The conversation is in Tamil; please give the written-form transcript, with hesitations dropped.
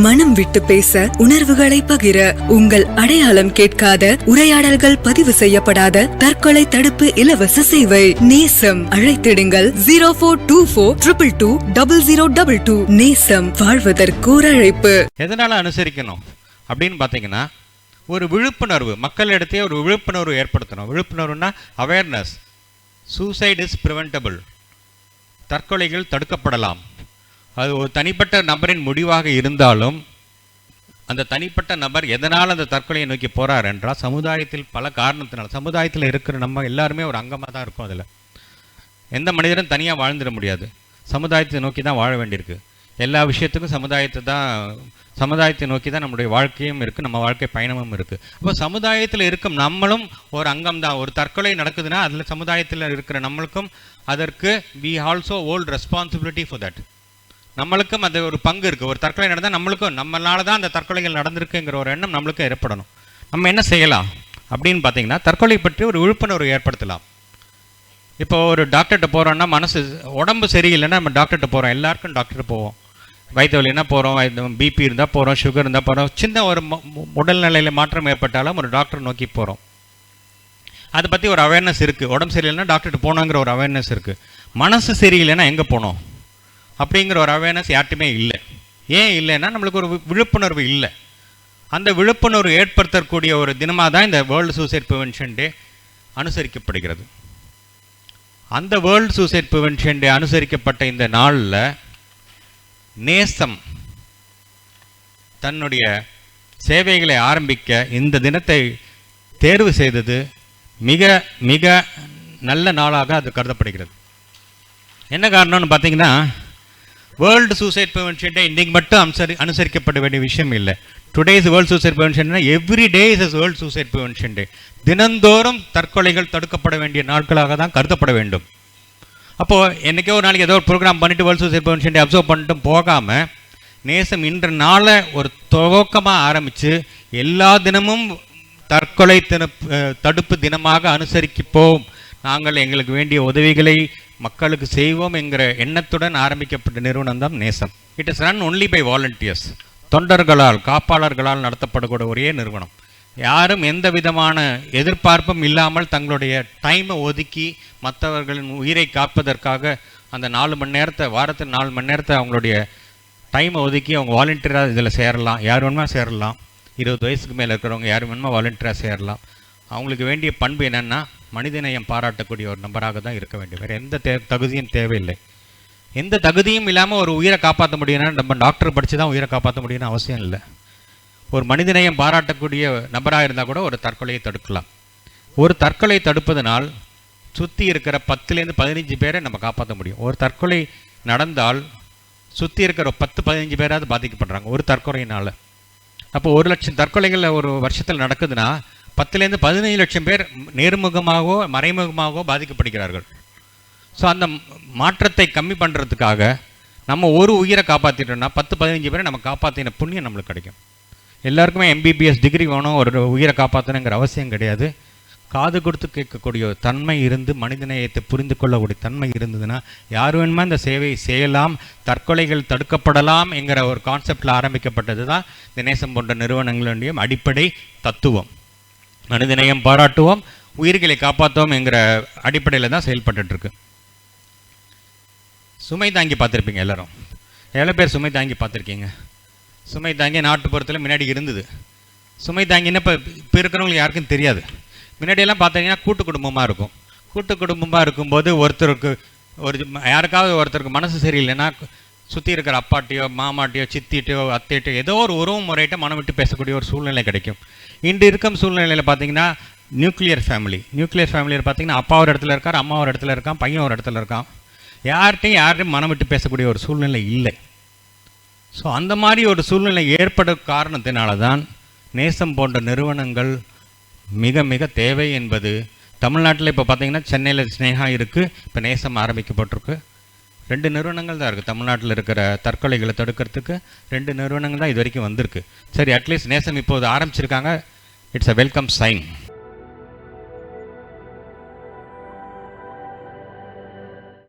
மனம் விட்டு பேச, உணர்வுகளை பகிர, உங்கள் அடையாளம் கேட்காத, உரையாடல்கள் பதிவு செய்யப்படாத தற்கொலை தடுப்பு இலவச சேவை நேசம். அழைத்திடுங்கள் 0424220022. நேசம், வாழ்வதற்கு ஒரு அழைப்பு. எதனால அனுசரிக்கணும் அப்படின்னு பார்த்தீங்கன்னா, ஒரு விழிப்புணர்வு, மக்களிடத்தையே ஒரு விழிப்புணர்வு ஏற்படுத்தணும். விழிப்புணர்வுனா அவேர்னஸ். Suicide is preventable. தற்கொலைகள் தடுக்கப்படலாம். அது ஒரு தனிப்பட்ட நபரின் முடிவாக இருந்தாலும் அந்த தனிப்பட்ட நபர் எதனால் அந்த தற்கொலையை நோக்கி போகிறார் என்றால், சமுதாயத்தில் பல காரணத்தினால், சமுதாயத்தில் இருக்கிற நம்ம எல்லாருமே ஒரு அங்கமாக தான் இருக்கும். அதில் எந்த மனிதரும் தனியாக வாழ்ந்துட முடியாது. சமுதாயத்தை நோக்கி தான் வாழ வேண்டியிருக்கு. எல்லா விஷயத்துக்கும் சமுதாயத்தை நோக்கி தான் நம்முடைய வாழ்க்கையும் இருக்குது, நம்ம வாழ்க்கை பயணமும் இருக்குது. அப்போ சமுதாயத்தில் இருக்கும் நம்மளும் ஒரு அங்கம் தான். ஒரு தற்கொலை நடக்குதுன்னா அதில் சமுதாயத்தில் இருக்கிற நம்மளுக்கும் அதற்கு we also hold responsibility for that. நம்மளுக்கும் அது ஒரு பங்கு இருக்குது. ஒரு தற்கொலை நடந்தால் நம்மளுக்கும் நம்மளால தான் அந்த தற்கொலைகள் நடந்திருக்குங்கிற ஒரு எண்ணம் நம்மளுக்கும் ஏற்படணும். நம்ம என்ன செய்யலாம் அப்படின்னு பார்த்தீங்கன்னா, தற்கொலை பற்றி ஒரு விழிப்புணர்வு ஏற்படுத்தலாம். இப்போ ஒரு டாக்டர்கிட்ட போகிறோன்னா, உடம்பு சரியில்லைன்னா நம்ம டாக்டர்கிட்ட போகிறோம். எல்லாருக்கும் டாக்டர்கிட்ட போவோம். வயிற்று வலினா போகிறோம், பிபி இருந்தால் போகிறோம், சுகர் இருந்தால் போகிறோம். சின்ன ஒரு உடல்நிலையில் மாற்றம் ஏற்பட்டாலும் ஒரு டாக்டர் நோக்கி போகிறோம். அதை பற்றி ஒரு அவேர்னஸ் இருக்குது. உடம்பு சரியில்லைன்னா டாக்டர்கிட்ட போகணுங்கிற ஒரு அவேர்னஸ் இருக்குது. மனசு சரியில்லைன்னா எங்கே போகணும் அப்படிங்கிற ஒரு அவேர்னஸ் யார்ட்டுமே இல்லை. ஏன் இல்லைன்னா, நம்மளுக்கு ஒரு விழிப்புணர்வு இல்லை. அந்த விழிப்புணர்வு ஏற்படுத்தக்கூடிய ஒரு தினமாக தான் இந்த வேர்ல்டு சூசைட் ப்ரிவென்ஷன் டே அனுசரிக்கப்படுகிறது. அந்த வேர்ல்டு சூசைட் ப்ரிவென்ஷன் டே அனுசரிக்கப்பட்ட இந்த நாளில் நேசம் தன்னுடைய சேவைகளை ஆரம்பிக்க இந்த தினத்தை தேர்வு செய்தது மிக மிக நல்ல நாளாக அது கருதப்படுகிறது. என்ன காரணம்னு பார்த்தீங்கன்னா, வேர்ல்டு சூசைட் ப்ரிவென்ஷன் டே இன்றைக்கு மட்டும் அனுசரிக்கப்பட வேண்டிய விஷயம் இல்லை. Today's world suicide prevention day, every day is world suicide prevention டே. தினந்தோறும் தற்கொலைகள் தடுக்கப்பட வேண்டிய நாட்களாக தான் கருதப்பட வேண்டும். அப்போது என்றைக்கோ ஒரு நாளைக்கு ஏதோ ஒரு ப்ரோக்ராம் பண்ணிவிட்டு வேர்ல்டு சூசைட் ப்ரிவென்ஷன் டே அப்சர்வ் பண்ணிட்டு போகாமல், நேசம் இன்ற நாளை ஒரு துவக்கமாக ஆரம்பித்து எல்லா தினமும் தற்கொலை தடுப்பு தினமாக அனுசரிப்போம், நாங்கள் எங்களுக்கு வேண்டிய உதவிகளை மக்களுக்கு செய்வோம் என்கிற எண்ணத்துடன் ஆரம்பிக்கப்பட்ட நிறுவனம் தான் நேசம். It is run only by volunteers. தொண்டர்களால், காப்பாளர்களால் நடத்தப்படக்கூடிய ஒரே நிறுவனம். யாரும் எந்த விதமான எதிர்பார்ப்பும் இல்லாமல் தங்களுடைய டைமை ஒதுக்கி மற்றவர்களின் உயிரை காப்பதற்காக அந்த 4 மணி நேரத்தை, வாரத்தில் 4 மணி நேரத்தை அவங்களுடைய டைமை ஒதுக்கி அவங்க வாலண்டியராக இதில் சேரலாம். யார் வேணுமா சேரலாம். 20 வயசுக்கு மேலே இருக்கிறவங்க யார் வேணுமா வாலண்டியராக சேரலாம். அவங்களுக்கு வேண்டிய பண்பு என்னென்னா, மனிதநேயம் பாராட்டக்கூடிய ஒரு நபராக தான் இருக்க வேண்டும். வேறு எந்த தகுதியும் தேவையில்லை. எந்த தகுதியும் இல்லாமல் ஒரு உயிரை காப்பாற்ற முடியும்னா, நம்ம டாக்டர் படித்து தான் உயிரை காப்பாற்ற முடியும்னு அவசியம் இல்லை. ஒரு மனிதநேயம் பாராட்டக்கூடிய நபராக இருந்தால் கூட ஒரு தற்கொலையை தடுக்கலாம். ஒரு தற்கொலை தடுப்பதனால் சுற்றி இருக்கிற 10லேருந்து 15 பேரை நம்ம காப்பாற்ற முடியும். ஒரு தற்கொலை நடந்தால் சுற்றி இருக்கிற 10-15 பேராவது பாதிக்கப்படுறாங்க ஒரு தற்கொலையினால். அப்போ 1 லட்சம் தற்கொலைகள் ஒரு வருஷத்தில் நடக்குதுன்னா 10லேருந்து 15 லட்சம் பேர் நேர்முகமாகவோ மறைமுகமாகவோ பாதிக்கப்படுகிறார்கள். ஸோ அந்த மாற்றத்தை கம்மி பண்ணுறதுக்காக நம்ம ஒரு உயிரை காப்பாற்றிட்டோம்னா 10-15 பேரை நம்ம காப்பாற்றின புண்ணியம் நம்மளுக்கு கிடைக்கும். எல்லாருக்குமே MBBS டிகிரி வேணும், ஒரு உயிரை காப்பாற்றணுங்கிற அவசியம் கிடையாது. காது கொடுத்து கேட்கக்கூடிய தன்மை இருந்து, மனிதநேயத்தை புரிந்து கொள்ளக்கூடிய தன்மை இருந்ததுன்னா யார் வேணுமா இந்த சேவையை செய்யலாம், தற்கொலைகள் தடுக்கப்படலாம் என்கிற ஒரு கான்செப்டில் ஆரம்பிக்கப்பட்டது தான் இந்த நேசம் போன்ற நிறுவனங்களுடைய அடிப்படை தத்துவம். மனிதநேயம் பாராட்டுவோம், உயிர்களை காப்பாற்றுவோம் என்கிற அடிப்படையில் தான் செயல்பட்டுருக்கு. சுமை தாங்கி பார்த்துருப்பீங்க எல்லாரும். எவ்வளோ பேர் சுமை தாங்கி பார்த்துருக்கீங்க? சுமை தாங்கி நாட்டுப்புறத்தில் முன்னாடி இருந்தது. சுமை தாங்கின்னு இப்போ இருக்கிறவங்களுக்கு யாருக்கும் தெரியாது. முன்னாடியெல்லாம் பார்த்தீங்கன்னா கூட்டு குடும்பமாக இருக்கும். கூட்டு குடும்பமாக இருக்கும்போது யாருக்காவது ஒருத்தருக்கு மனசு சரியில்லைன்னா சுற்றி இருக்கிற அப்பாட்டையோ மாமாட்டையோ சித்திட்டையோ அத்தைட்டையோ ஏதோ ஒரு உறவு முறையிட்ட மனம் விட்டு பேசக்கூடிய ஒரு சூழ்நிலை கிடைக்கும். இன்று இருக்கும் சூழ்நிலையில் பார்த்தீங்கன்னா நியூக்ளியர் ஃபேமிலியில் பார்த்தீங்கன்னா அப்பா ஒரு இடத்துல இருக்கார், அம்மா ஒரு இடத்துல இருக்கான், பையன் ஒரு இடத்துல இருக்கான். யார்கிட்டையும் மனம் விட்டு பேசக்கூடிய ஒரு சூழ்நிலை இல்லை. ஸோ அந்த மாதிரி ஒரு சூழ்நிலை ஏற்படும் காரணத்தினால தான் நேசம் போன்ற நிறுவனங்கள் மிக மிக தேவை என்பது. தமிழ்நாட்டில் இப்போ பார்த்தீங்கன்னா சென்னையில் ஸ்னேகா இருக்குது, இப்போ நேசம் ஆரம்பிக்கப்பட்டிருக்கு. 2 நிறுவனங்கள் தான் இருக்குது தமிழ்நாட்டில் இருக்கிற தற்கொலைகளை தடுக்கிறதுக்கு. 2 நிறுவனங்கள் தான் இது வரைக்கும் வந்திருக்கு. சரி, அட்லீஸ்ட் நேசம் இப்போது ஆரம்பிச்சிருக்காங்க. It's a welcome sign.